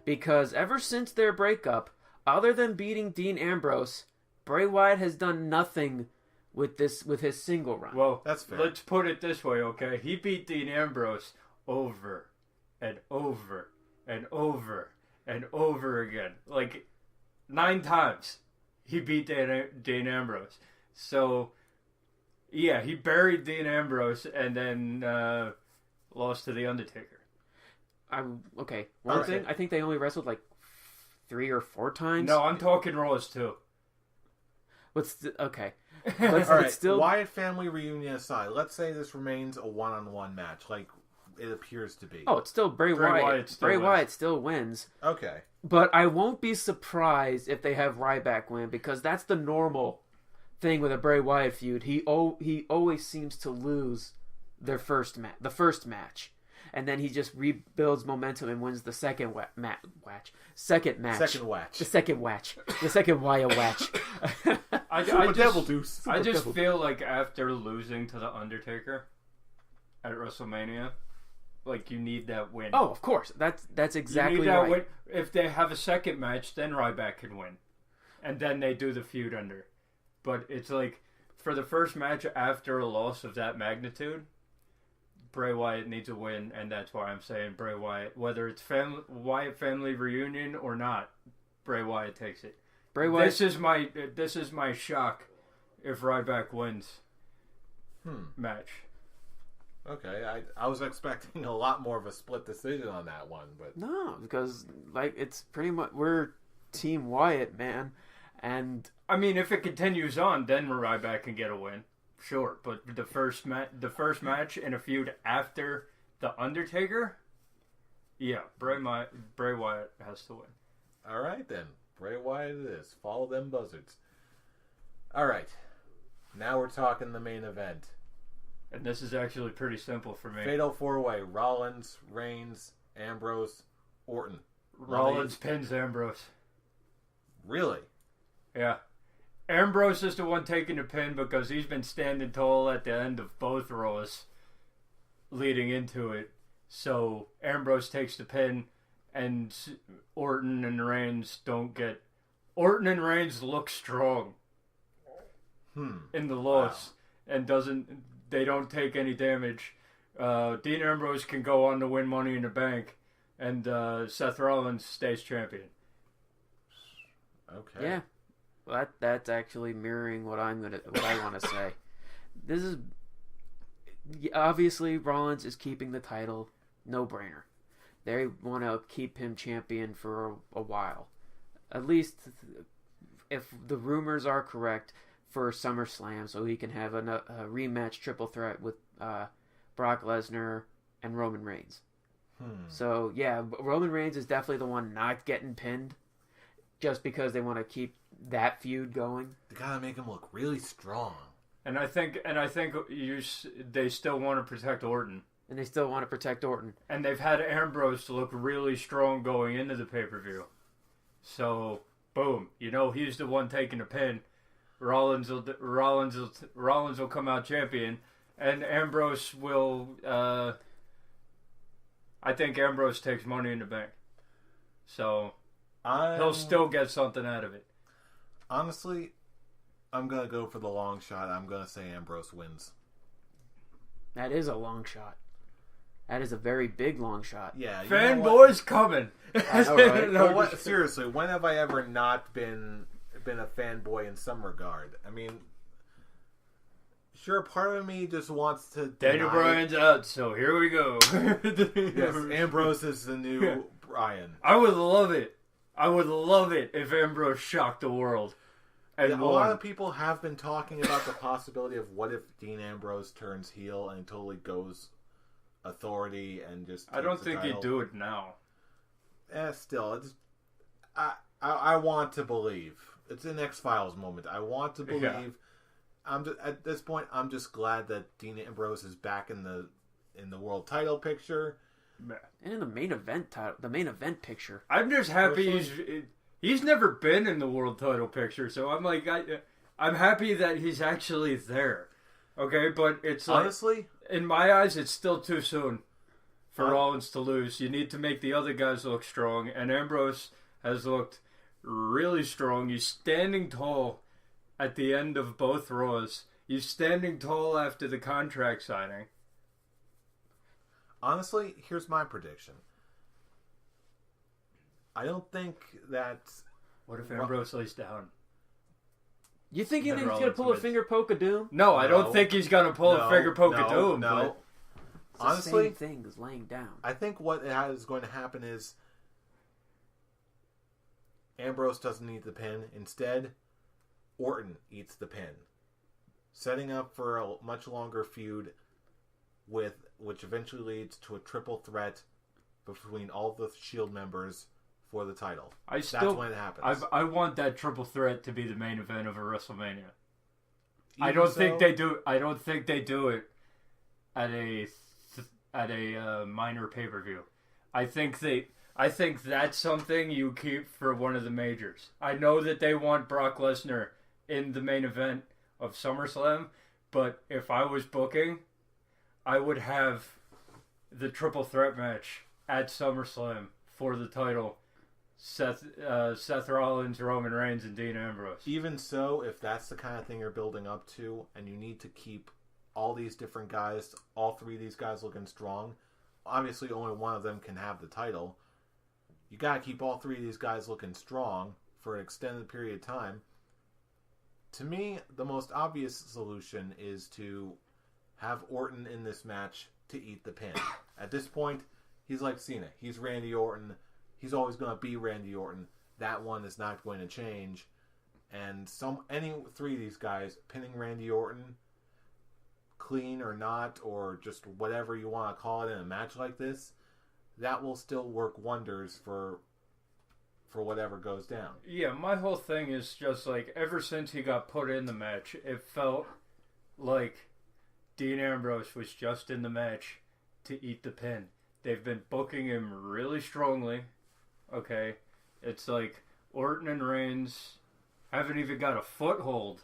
Because ever since their breakup, other than beating Dean Ambrose, Bray Wyatt has done nothing with his single run. Well, that's fair. Let's put it this way, okay? He beat Dean Ambrose over and over and over and over again. Like 9 times he beat Dean Ambrose. So, yeah, he buried Dean Ambrose and then lost to The Undertaker. Okay. One thing, I think they only wrestled like 3 or 4 times. No, I'm talking Raws too. Okay. All right, Wyatt family reunion aside, let's say this remains a one-on-one match, like it appears to be. Oh, it's still Bray Wyatt. Bray Wyatt still wins. Okay. But I won't be surprised if they have Ryback win, because that's the normal thing with a Bray Wyatt feud. He always seems to lose the first match. And then he just rebuilds momentum and wins the second match. The second Wyatt match. I just feel like after losing to The Undertaker at WrestleMania, like you need that win. Oh, of course. That's exactly you need that right. Win. If they have a second match, then Ryback can win. And then they do the feud under. But it's like, for the first match after a loss of that magnitude, Bray Wyatt needs a win, and that's why I'm saying Bray Wyatt. Whether it's Wyatt family reunion or not, Bray Wyatt takes it. Bray Wyatt. This is my shock if Ryback wins match. Okay, I was expecting a lot more of a split decision on that one, but No, because like it's pretty much we're Team Wyatt, man, and I mean, if it continues on, then Ryback can get a win, sure. But the first match in a feud after the Undertaker, yeah, Bray Wyatt has to win. all right then, Bray Wyatt it is. Follow them buzzards. All right, now we're talking the main event. And this is actually pretty simple for me. Fatal 4-way: Rollins, Reigns, Ambrose, Orton. Rollins pins Ambrose. Really? Yeah. Ambrose is the one taking the pin because he's been standing tall at the end of both Raws leading into it. So Ambrose takes the pin and Orton and Reigns don't get... Orton and Reigns look strong in the loss and they don't take any damage. Dean Ambrose can go on to win Money in the Bank and Seth Rollins stays champion. Okay. yeah, well, that's actually mirroring what I want to say. This is obviously Rollins is keeping the title, no brainer. They want to keep him champion for a while, at least if the rumors are correct for SummerSlam, so he can have a rematch triple threat with Brock Lesnar and Roman Reigns. So yeah, Roman Reigns is definitely the one not getting pinned, just because they want to keep that feud going. They gotta make him look really strong. And I think they still want to protect Orton. And they still want to protect Orton. And they've had Ambrose look really strong going into the pay-per-view. So, boom, he's the one taking the pin. Rollins will come out champion, and Ambrose will. I think Ambrose takes Money in the Bank, so he'll still get something out of it. Honestly, I'm gonna go for the long shot. I'm gonna say Ambrose wins. That is a long shot. That is a very big long shot. Yeah, fanboys coming. I know, right? No, seriously, when have I ever not been a fanboy in some regard? I mean, sure, part of me just wants to. Daniel Bryan's out, so here we go. Yes, Ambrose is the new Bryan. I would love it. I would love it if Ambrose shocked the world. And a lot of people have been talking about the possibility of what if Dean Ambrose turns heel and totally goes authority and just. I don't think he'd do it now. Still, I want to believe. It's an X-Files moment. I want to believe. Yeah. At this point, I'm just glad that Dean Ambrose is back in the world title picture and in the main event picture. I'm just happy he's never been in the world title picture, so I'm like I'm happy that he's actually there. Okay, but it's like, honestly, in my eyes, it's still too soon for Rollins to lose. You need to make the other guys look strong, and Ambrose has looked really strong. He's standing tall at the end of both Raws. He's standing tall after the contract signing. Honestly, here's my prediction. I don't think that. What if Ambrose lays down? You think he's going to pull a finger poke of doom? No, I don't think he's going to pull a finger poke of doom. No. But It's honestly, the same thing as laying down. I think what is going to happen is Ambrose doesn't need the pin. Instead, Orton eats the pin, setting up for a much longer feud which eventually leads to a triple threat between all the Shield members for the title. That's when it happens. I want that triple threat to be the main event of a WrestleMania. I don't think they do it at a minor pay-per-view. I think that's something you keep for one of the majors. I know that they want Brock Lesnar in the main event of SummerSlam, but if I was booking, I would have the triple threat match at SummerSlam for the title. Seth Rollins, Roman Reigns, and Dean Ambrose. Even so, if that's the kind of thing you're building up to, and you need to keep all these different guys, all three of these guys looking strong, obviously only one of them can have the title. You gotta keep all three of these guys looking strong for an extended period of time. To me, the most obvious solution is to have Orton in this match to eat the pin. At this point, he's like Cena. He's Randy Orton. He's always going to be Randy Orton. That one is not going to change. And any three of these guys pinning Randy Orton, clean or not, or just whatever you want to call it in a match like this, that will still work wonders for whatever goes down. Yeah, my whole thing is just like, ever since he got put in the match, it felt like Dean Ambrose was just in the match to eat the pin. They've been booking him really strongly. Okay, it's like Orton and Reigns haven't even got a foothold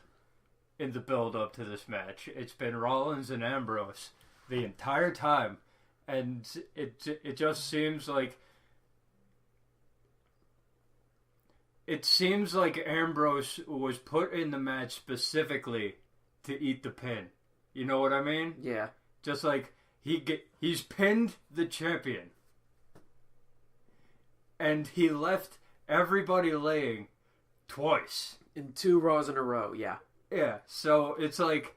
in the build-up to this match. It's been Rollins and Ambrose the entire time, and it just seems like Ambrose was put in the match specifically to eat the pin. You know what I mean? Yeah. Just like he's pinned the champion, and he left everybody laying twice in 2 Raws in a row. Yeah. Yeah. So it's like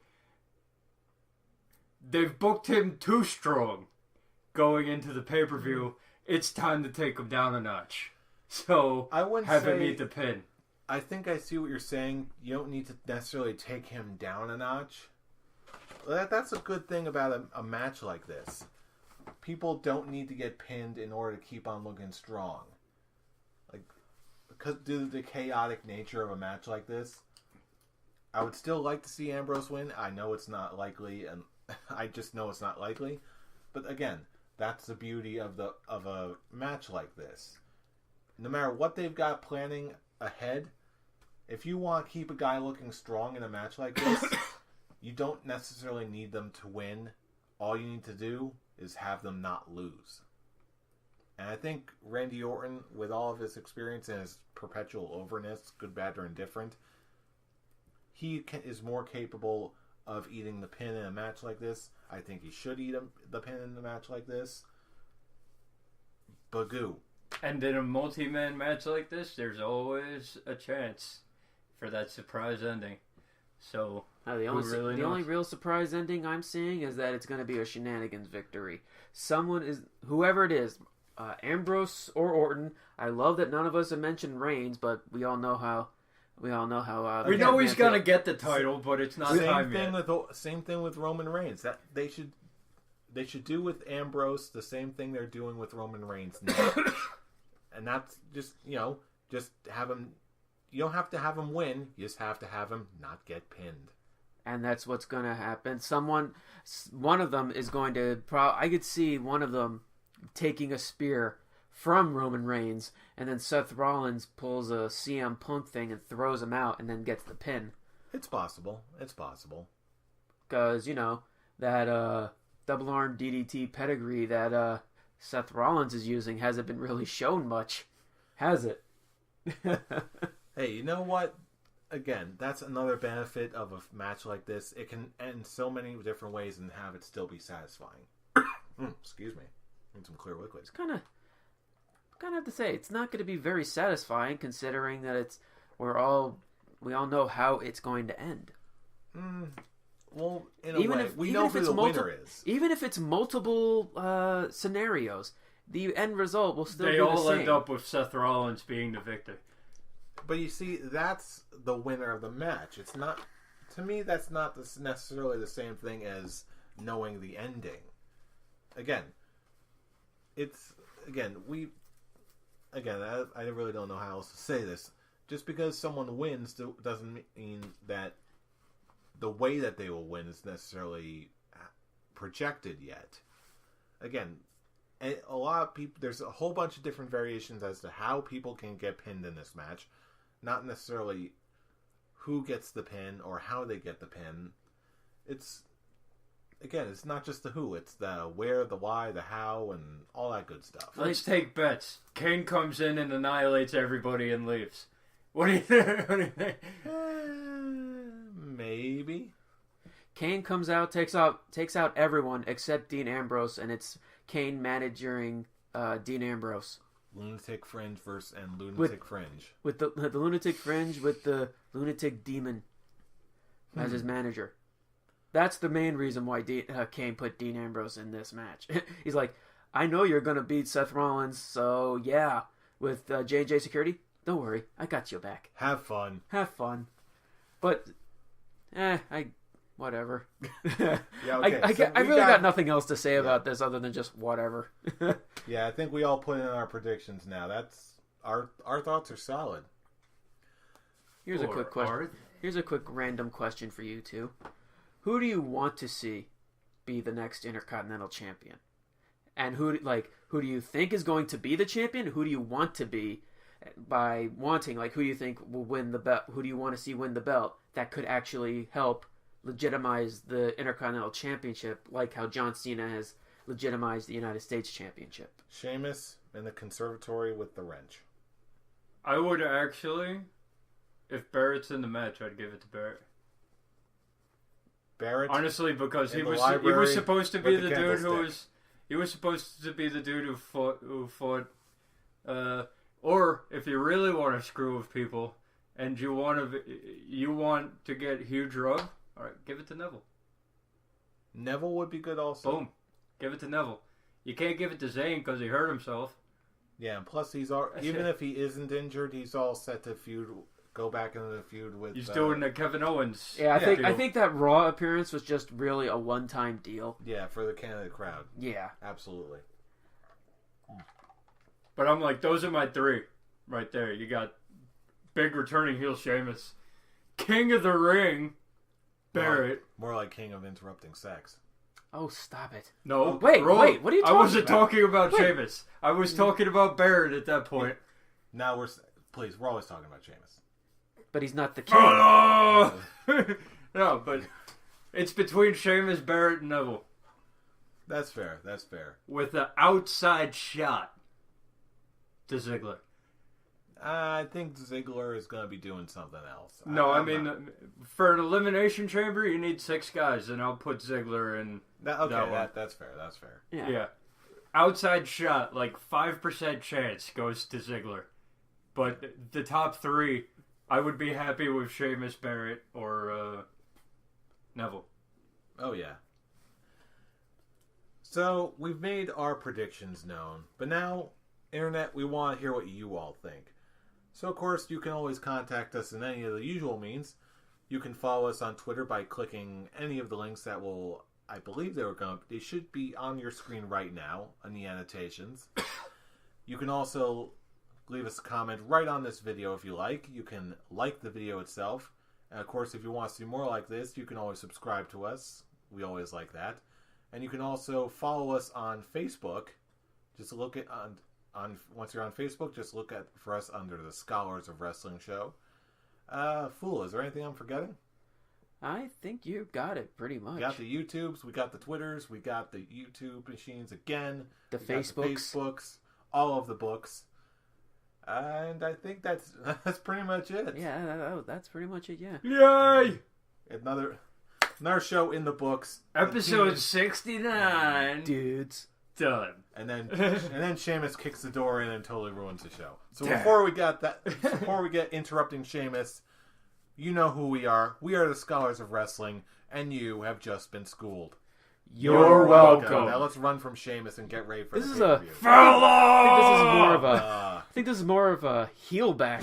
they've booked him too strong going into the pay-per-view. It's time to take him down a notch. So I wouldn't have say, him eat the pin. I think I see what you're saying. You don't need to necessarily take him down a notch. That's a good thing about a match like this. People don't need to get pinned in order to keep on looking strong. Like, because due to the chaotic nature of a match like this, I would still like to see Ambrose win. I know it's not likely, and I just know it's not likely. But again, that's the beauty of a match like this. No matter what they've got planning ahead, if you want to keep a guy looking strong in a match like this, you don't necessarily need them to win. All you need to do is have them not lose. And I think Randy Orton, with all of his experience and his perpetual overness, good, bad, or indifferent, he is more capable of eating the pin in a match like this. I think he should eat the pin in a match like this. Bagoo. And in a multi-man match like this, there's always a chance for that surprise ending. So, the only real surprise ending I'm seeing is that it's going to be a shenanigans victory. Whoever it is, Ambrose or Orton. I love that none of us have mentioned Reigns, but we all know how. We know he's going to get the title, but it's not time yet. Same thing with Roman Reigns. That they should do with Ambrose the same thing they're doing with Roman Reigns now. And that's just have him. You don't have to have him win. You just have to have him not get pinned. And that's what's going to happen. One of them is going to. I could see one of them taking a spear from Roman Reigns, and then Seth Rollins pulls a CM Punk thing and throws him out, and then gets the pin. It's possible. Because that double arm DDT pedigree that Seth Rollins is using hasn't been really shown much, has it? Hey, you know what? Again, that's another benefit of a match like this. It can end so many different ways and have it still be satisfying. Excuse me. Need some clear liquid. It's kind of have to say it's not going to be very satisfying, considering that we all know how it's going to end. Well, in a way, we know who the winner is. Even if it's multiple scenarios, the end result will still be the same. They all end up with Seth Rollins being the victor. But you see, that's the winner of the match. It's not, to me, that's not necessarily the same thing as knowing the ending. I really don't know how else to say this. Just because someone wins doesn't mean that the way that they will win is necessarily projected yet. Again, a lot of people, there's a whole bunch of different variations as to how people can get pinned in this match. Not necessarily who gets the pin or how they get the pin. It's not just the who. It's the where, the why, the how, and all that good stuff. Let's take bets. Kane comes in and annihilates everybody and leaves. What do you think? Maybe. Kane comes out, takes out everyone except Dean Ambrose, and it's Kane managing Dean Ambrose. Lunatic Fringe versus Lunatic Fringe. With the Lunatic Fringe with the Lunatic Demon as his manager. That's the main reason why Kane put Dean Ambrose in this match. He's like, I know you're going to beat Seth Rollins, so yeah, with J&J Security, don't worry, I got your back. Have fun. But, whatever. Yeah, okay. I really got nothing else to say about this other than just whatever. Yeah, I think we all put in our predictions now. That's our thoughts are solid. Here's a quick question. Here's a quick random question for you two. Who do you want to see be the next Intercontinental Champion? And who do you think is going to be the champion? Who do you want to be by wanting? Like, who do you think will win the belt? Who do you want to see win the belt that could actually help legitimize the Intercontinental Championship, like how John Cena has legitimized the United States Championship? Sheamus in the conservatory with the wrench. I would actually, if Barrett's in the match, I'd give it to Barrett. Barrett, honestly, because he was supposed to be the dude who fought. Or if you really want to screw with people and you want to get huge rub, all right, give it to Neville. Neville would be good also. Boom, give it to Neville. You can't give it to Zayn because he hurt himself. Yeah, and plus even if he isn't injured, he's all set to go back into the feud with. He's doing the Kevin Owens. Yeah, I think that Raw appearance was just really a one-time deal. Yeah, for the Canada crowd. Yeah, absolutely. But I'm like, those are my three right there. You got big returning heel Sheamus, King of the Ring, Barrett. More like King of Interrupting Sex. Oh, stop it. No. Wait, what are you talking about? I wasn't talking about Sheamus. I was talking about Barrett at that point. Now we're always talking about Sheamus. But he's not the king. No, but it's between Sheamus, Barrett, and Neville. That's fair. With the outside shot to Ziggler. I think Ziggler is going to be doing something else. No, I mean, for an elimination chamber, you need 6 guys, and I'll put Ziggler in. That's fair. That's fair. Yeah. Outside shot, like 5% chance goes to Ziggler. But the top 3, I would be happy with Sheamus, Barrett, or Neville. Oh, yeah. So, we've made our predictions known. But now, Internet, we want to hear what you all think. So, of course, you can always contact us in any of the usual means. You can follow us on Twitter by clicking any of the links that will, I believe they should be on your screen right now in the annotations. You can also leave us a comment right on this video if you like. You can like the video itself. And, of course, if you want to see more like this, you can always subscribe to us. We always like that. And you can also follow us on Facebook. Just look at once you're on Facebook, just look for us under the Scholars of Wrestling show. Fool, is there anything I'm forgetting? I think you got it pretty much. We got the YouTubes, we got the Twitters, we got the YouTube machines again. The Facebooks, all of the books. And I think that's pretty much it. Yeah, that's pretty much it, yeah. Yay! Another show in the books. Episode 69. Dudes. Done. And then Sheamus kicks the door in and totally ruins the show. So before we get interrupting Sheamus, you know who we are. We are the Scholars of Wrestling, and you have just been schooled. You're welcome. Now let's run from Sheamus and get ready for this the is a pay-per-view. fella. I think this is more of a heel back.